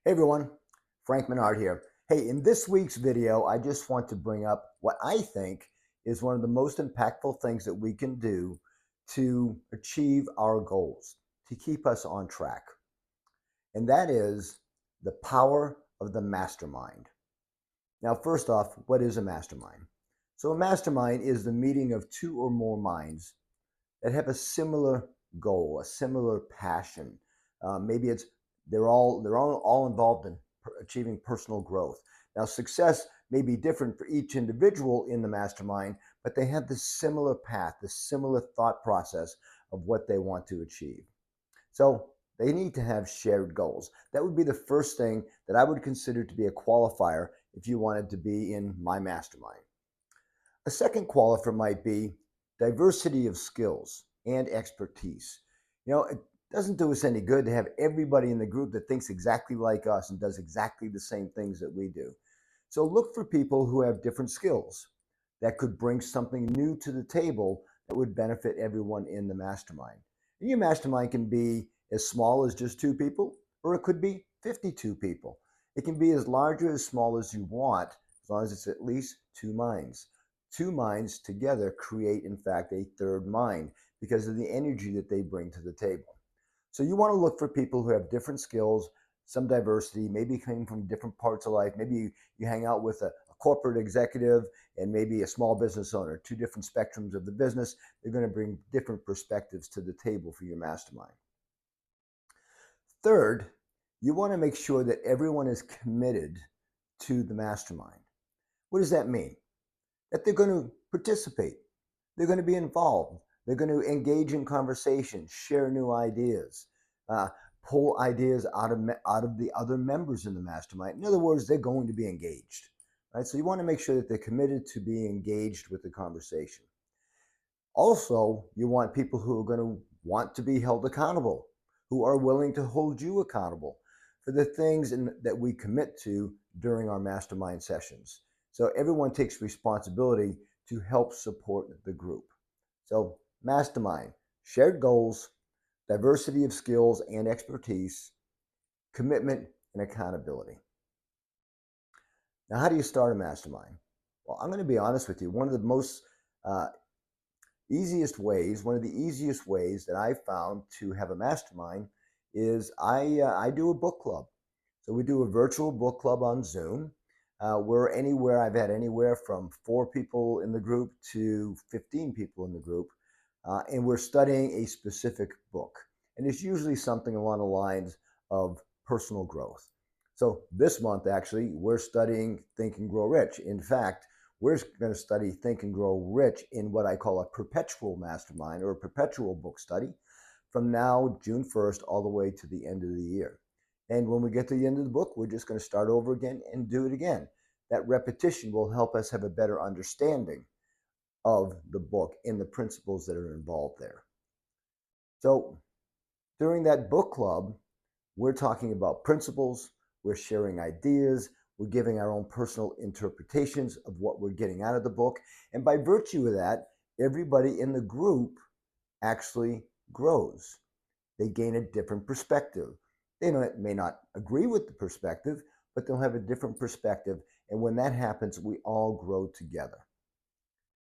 Hey everyone, Frank Menard here. Hey, in this week's video, I just want to bring up what I think is one of the most impactful things that we can do to achieve our goals, to keep us on track. And that is the power of the mastermind. Now, first off, what is a mastermind? So, a mastermind is the meeting of two or more minds that have a similar goal, a similar passion. Maybe it's they're all involved in achieving personal growth. Now, success may be different for each individual in the mastermind, but they have this similar path, this similar thought process of what they want to achieve. So they need to have shared goals. That would be the first thing that I would consider to be a qualifier if you wanted to be in my mastermind. A second qualifier might be diversity of skills and expertise. It doesn't do us any good to have everybody in the group that thinks exactly like us and does exactly the same things that we do. So look for people who have different skills that could bring something new to the table that would benefit everyone in the mastermind. And your mastermind can be as small as just two people, or it could be 52 people. It can be as large or as small as you want, as long as it's at least two minds. Two minds together create, in fact, a third mind because of the energy that they bring to the table. So you want to look for people who have different skills, some diversity, maybe coming from different parts of life. Maybe you hang out with a corporate executive and maybe a small business owner, two different spectrums of the business. They're going to bring different perspectives to the table for your mastermind. Third, you want to make sure that everyone is committed to the mastermind. What does that mean? That they're going to participate, they're going to be involved, they're going to engage in conversation, share new ideas, uh, pull ideas out of the other members in the mastermind. In other words, they're going to be engaged. Right? So you want to make sure that they're committed to being engaged with the conversation. Also, you want people who are going to want to be held accountable, who are willing to hold you accountable for the things that we commit to during our mastermind sessions. So everyone takes responsibility to help support the group. So mastermind, shared goals, diversity of skills and expertise, commitment, and accountability. Now, how do you start a mastermind? Well, I'm going to be honest with you. One of the easiest ways that I've found to have a mastermind is I do a book club. So we do a virtual book club on Zoom. I've had anywhere from 4 people in the group to 15 people in the group. And we're studying a specific book. And it's usually something along the lines of personal growth. So this month, actually, we're studying Think and Grow Rich. In fact, we're going to study Think and Grow Rich in what I call a perpetual mastermind or a perpetual book study from now, June 1st, all the way to the end of the year. And when we get to the end of the book, we're just going to start over again and do it again. That repetition will help us have a better understanding of the book and the principles that are involved there. So during that book club, we're talking about principles, we're sharing ideas, we're giving our own personal interpretations of what we're getting out of the book. And by virtue of that, everybody in the group actually grows. They gain a different perspective. They may not agree with the perspective, but they'll have a different perspective. And when that happens, we all grow together.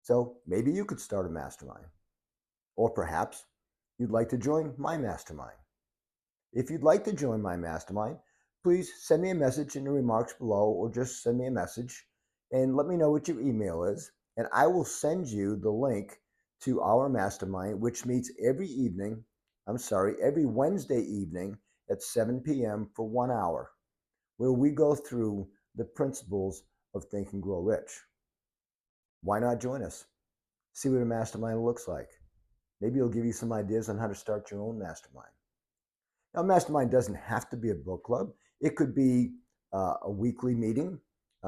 So maybe you could start a mastermind. Or perhaps you'd like to join my mastermind. If you'd like to join my mastermind, please send me a message in the remarks below or just send me a message and let me know what your email is. And I will send you the link to our mastermind, which meets every Wednesday evening at 7 p.m. for 1 hour, where we go through the principles of Think and Grow Rich. Why not join us? See what a mastermind looks like. Maybe it'll give you some ideas on how to start your own mastermind. Now, a mastermind doesn't have to be a book club. It could be a weekly meeting,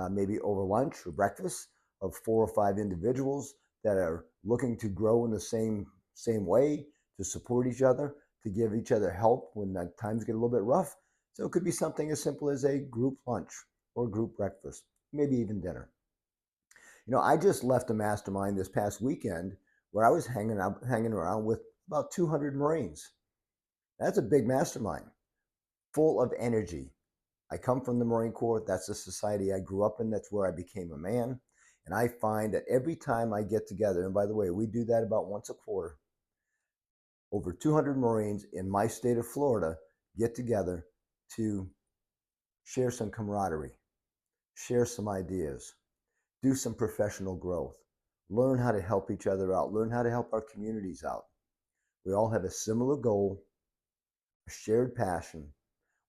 maybe over lunch or breakfast, of 4 or 5 individuals that are looking to grow in the same way, to support each other, to give each other help when times get a little bit rough. So it could be something as simple as a group lunch or group breakfast, maybe even dinner. I just left a mastermind this past weekend where I was hanging around with about 200 Marines. That's a big mastermind, full of energy, I come from the Marine Corps. That's the society I grew up in. That's where I became a man. And I find that every time I get together, and by the way, we do that about once a quarter, over 200 Marines in my state of Florida get together to share some camaraderie, share some ideas, do some professional growth, learn how to help each other out, learn how to help our communities out. We all have a similar goal, a shared passion.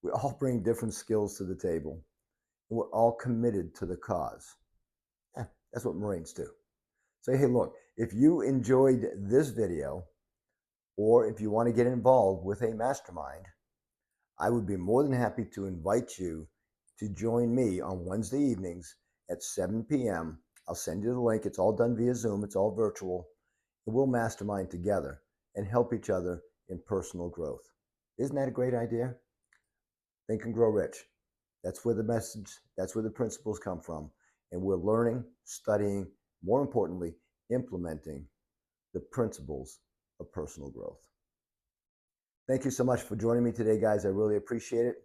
We all bring different skills to the table, and we're all committed to the cause. That's what Marines do. So, hey, look, if you enjoyed this video, or if you want to get involved with a mastermind, I would be more than happy to invite you to join me on Wednesday evenings at 7 p.m. I'll send you the link. It's all done via Zoom. It's all virtual. And we'll mastermind together and help each other in personal growth. Isn't that a great idea? Think and Grow Rich. That's where the message, that's where the principles come from. And we're learning, studying, more importantly, implementing the principles of personal growth. Thank you so much for joining me today, guys. I really appreciate it.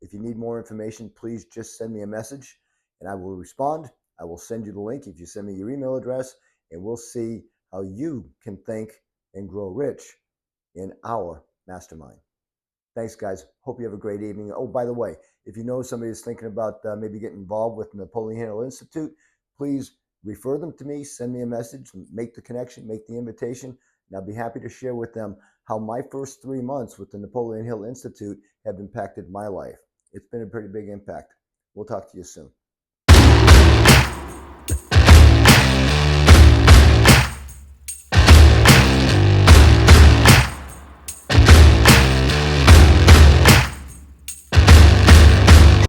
If you need more information, please just send me a message and I will respond. I will send you the link if you send me your email address, and we'll see how you can think and grow rich in our mastermind. Thanks, guys. Hope you have a great evening. Oh, by the way, if you know somebody that's thinking about maybe getting involved with Napoleon Hill Institute, please refer them to me, send me a message, make the connection, make the invitation, and I'll be happy to share with them how my first 3 months with the Napoleon Hill Institute have impacted my life. It's been a pretty big impact. We'll talk to you soon.